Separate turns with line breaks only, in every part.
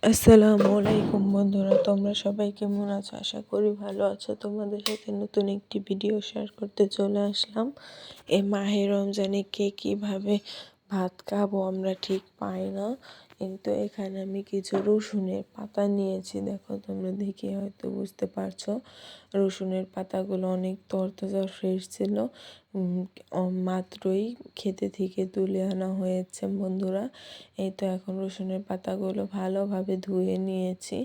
আসসালামু আলাইকুম বন্ধুরা, তোমরা সবাই কেমন আছো? আশা করি ভালো আছো। তোমাদের সাথে নতুন একটি ভিডিও শেয়ার করতে চলে আসলাম। এই মাহে রমজানে কে কীভাবে ভাত খাবো আমরা ঠিক পাই না, কিন্তু এখানে আমি কিছু রসুনের পাতা নিয়েছি। দেখো, তোমরা দেখে হয়তো বুঝতে পারছো রসুনের পাতাগুলো অনেক তরতাজা ফ্রেশ ছিল। মাত্রই খেতে থেকে তুলে আনা হয়েছে বন্ধুরা। এই তো এখন রসুনের পাতাগুলো ভালোভাবে ধুয়ে নিয়েছি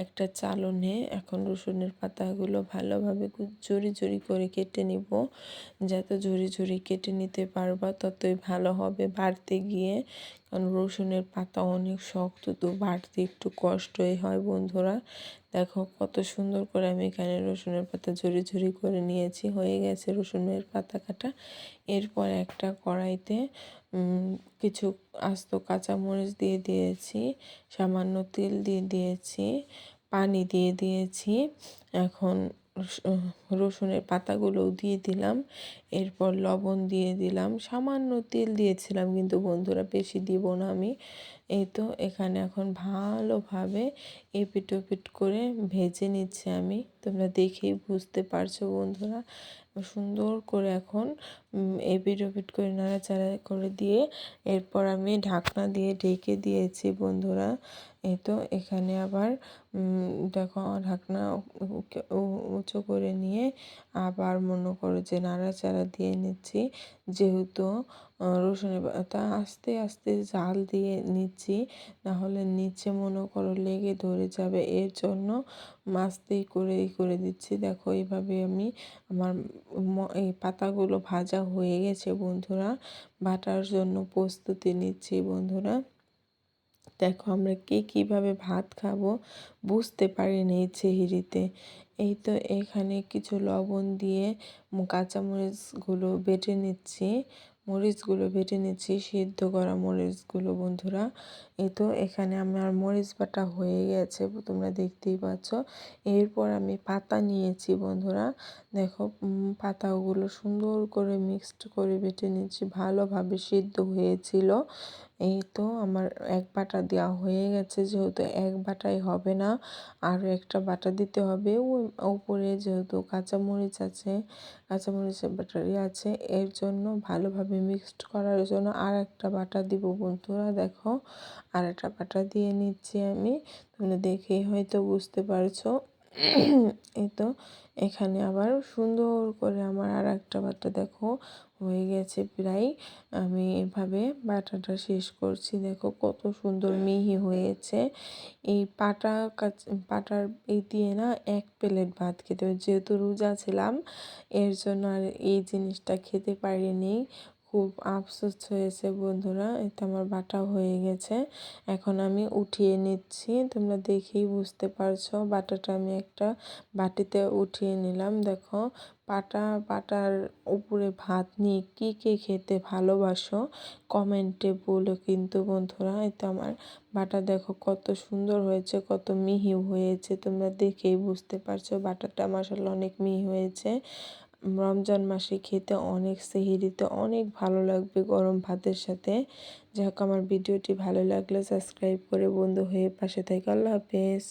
একটা চালনে। এখন রসুনের পাতাগুলো ভালোভাবে ঝুরি ঝুরি করে কেটে নিব। যত ঝুরি ঝুরি কেটে নিতে পারবা ততই ভালো হবে বাড়তে গিয়ে, কারণ রসুনের পাতা অনেক শক্ত, তো বাড়তে একটু কষ্টই হয় বন্ধুরা। দেখো কত সুন্দর করে আমি এখানে রসুনের পাতা ঝুরি ঝুরি করে নিয়েছি। হয়ে গেছে রসুনের পাতা কাটা। এরপর একটা কড়াইতে কিছু আস্ত কাঁচামরিচ দিয়ে দিয়েছি, সামান্য তেল দিয়ে দিয়েছি, পানি দিয়ে দিয়েছি। এখন রসুনের পাতাগুলোও দিয়ে দিলাম। এরপর লবণ দিয়ে দিলাম, সামান্য তেল দিয়েছিলাম কিন্তু বন্ধুরা, বেশি দিব না আমি। এই তো এখানে এখন ভালোভাবে এপিট ওপিট করে ভেজে নিচ্ছি আমি। তোমরা দেখেই বুঝতে পারছো বন্ধুরা। সুন্দর করে এখন এপিট ওপিট করে নাড়াচাড়া করে দিয়ে এরপর আমি ঢাকনা দিয়ে ঢেকে দিয়েছি বন্ধুরা। এই তো এখানে আবার দেখো ঢাকনা উঁচু করে নিয়ে আবার মনে করো যে নাড়াচাড়া দিয়ে নিচ্ছি, যেহেতু রসুনের পাতা আস্তে আস্তে জাল দিয়ে নিচ্ছি, নাহলে নিচে মনে করো লেগে ধরে যাবে। এর জন্য আস্তেই করে দিচ্ছি। দেখো এইভাবে আমি আমার এই পাতাগুলো ভাজা হয়ে গেছে বন্ধুরা। বাটার জন্য প্রস্তুতি নিচ্ছি বন্ধুরা। দেখো আমরা কে কীভাবে ভাত খাবো বুঝতে পারিনি এই সেহরিতে। এই তো এখানে কিছু লবণ দিয়ে কাঁচামরিচগুলো বেটে নিচ্ছি, মরিচগুলো বেটে নিচ্ছি, সিদ্ধ করা মরিচগুলো বন্ধুরা। এই তো এখানে আমার মরিচ বাটা হয়ে গেছে, তোমরা দেখতেই পাচ্ছ। এরপর আমি পাতা নিয়েছি বন্ধুরা। দেখো পাতাগুলো সুন্দর করে মিক্সড করে বেটে নিচ্ছি, ভালোভাবে সিদ্ধ হয়েছিল। এই তো আমার এক বাটা দেওয়া হয়ে গেছে, যেহেতু এক বাটাই হবে না, আরও একটা বাটা দিতে হবে। ওই উপরে যেহেতু কাঁচামরিচ আছে, কাঁচামরিচের বাটারি আছে, এর জন্য ভালোভাবে মিক্সড করার জন্য আর একটা বাটা দিব বন্ধুরা। দেখো আর একটা বাটা দিয়ে নিচ্ছি আমি, তোমরা দেখেই হয়তো বুঝতে পারছো। এই তো এখানে আবার সুন্দর করে আমার আর একটা বাটা দেখো হয়ে গেছে প্রায়। আমি এভাবে বাটাটা শেষ করছি। দেখো কত সুন্দর মিহি হয়েছে। এই পাটার এই দিয়ে না এক প্লেট ভাত খেতে হবে, যেহেতু রোজা ছিলাম এর জন্য আর এই জিনিসটা খেতে পারিনি। খুব আফসোস হয়েছে বন্ধুরা। এতে আমার বাটা হয়ে গেছে, এখন আমি উঠিয়ে নিচ্ছি। তোমরা দেখেই বুঝতে পারছো বাটাটা আমি একটা বাটিতে উঠিয়ে নিলাম। দেখো পাটার উপরে ভাত নিয়ে কে কে খেতে ভালোবাসো কমেন্টে বলো কিন্তু বন্ধুরা। এতে আমার বাটা দেখো কত সুন্দর হয়েছে, কত মিহি হয়েছে, তোমরা দেখেই বুঝতে পারছো বাটাটা মাশাআল্লাহ অনেক মিহি হয়েছে। রমজান মাসে খেতে অনেক, সেহরিতে অনেক ভালো লাগবে গরম ভাতের সাথে। যাই হোক, আমার ভিডিওটি ভালো লাগলে সাবস্ক্রাইব করে বন্ধু হয়ে পাশে থেকে। আল্লাহ হাফেজ।